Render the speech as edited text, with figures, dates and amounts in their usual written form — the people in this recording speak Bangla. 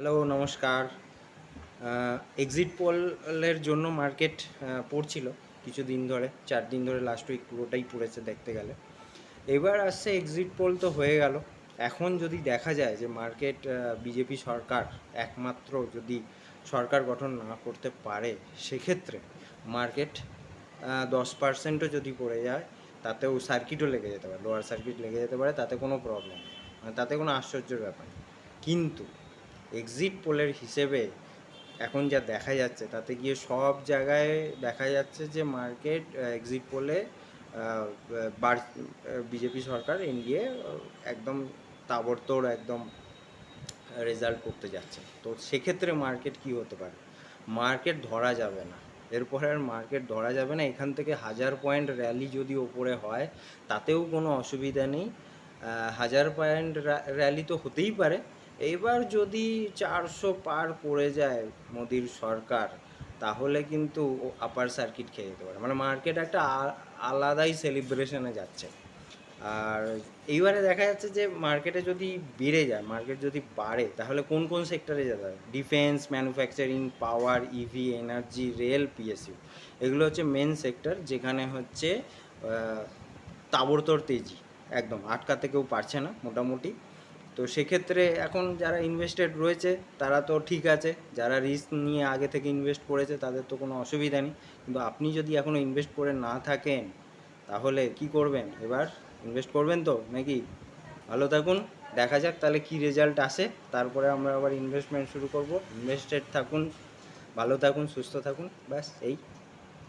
হ্যালো, নমস্কার। এক্সিট পোলের জন্য মার্কেট পড়ছিল কিছুদিন ধরে, 4 দিন ধরে, লাস্ট উইক পুরোটাই পড়েছে দেখতে গেলে। এবার আসছে এক্সিট পোল তো হয়ে গেল। এখন যদি দেখা যায় যে মার্কেট বিজেপি সরকার একমাত্র যদি সরকার গঠন না করতে পারে, সেক্ষেত্রে মার্কেট 10%ও যদি পড়ে যায়, তাতেও সার্কিটও লেগে যেতে পারে, লোয়ার সার্কিট লেগে যেতে পারে, তাতে কোনো প্রবলেম নেই, মানে তাতে কোনো আশ্চর্যের ব্যাপার নেই। কিন্তু এক্সিট পোলের হিসেবে এখন যা দেখা যাচ্ছে, তাতে গিয়ে সব জায়গায় দেখা যাচ্ছে যে মার্কেট এক্সিট পোলে বিজেপি সরকার এনডিএ একদম তাবড়তোড় একদম রেজাল্ট করতে যাচ্ছে। তো সেক্ষেত্রে মার্কেট কি হতে পারে? মার্কেট ধরা যাবে না, এরপরে আর মার্কেট ধরা যাবে না। এখান থেকে 1000 পয়েন্ট র্যালি যদি ওপরে হয়, তাতেও কোনো অসুবিধা নেই। 1000 পয়েন্ট র্যালি তো হতেই পারে। এবার যদি 400 পার করে যায় মোদির সরকার, তাহলে কিন্তু আপার সার্কিট খেয়ে যেতে পারে, মানে মার্কেট একটা আলাদাই সেলিব্রেশনে যাচ্ছে। আর এইবারে দেখা যাচ্ছে যে মার্কেটে যদি বেড়ে যায়, মার্কেট যদি বাড়ে, তাহলে কোন কোন সেক্টরে যেতে হবে? ডিফেন্স, ম্যানুফ্যাকচারিং, পাওয়ার, ইভি, এনার্জি, রেল, পিএসইউ, এগুলো হচ্ছে মেন সেক্টর, যেখানে হচ্ছে তাবড়তোড় তেজি, একদম আটকাতে কেউ পারছে না মোটামুটি। তো সেক্ষেত্রে এখন যারা ইনভেস্টেড রয়েছে তারা তো ঠিক আছে, যারা রিস্ক নিয়ে আগে থেকে ইনভেস্ট করেছে তাদের তো কোনো অসুবিধা নেই। কিন্তু আপনি যদি এখনও ইনভেস্ট করে না থাকেন, তাহলে কি করবেন? এবার ইনভেস্ট করবেন তো নাকি? ভালো থাকুন, দেখা যাক তাহলে কি রেজাল্ট আসে, তারপরে আমরা আবার ইনভেস্টমেন্ট শুরু করব। ইনভেস্টেড থাকুন, ভালো থাকুন, সুস্থ থাকুন, ব্যাস এই।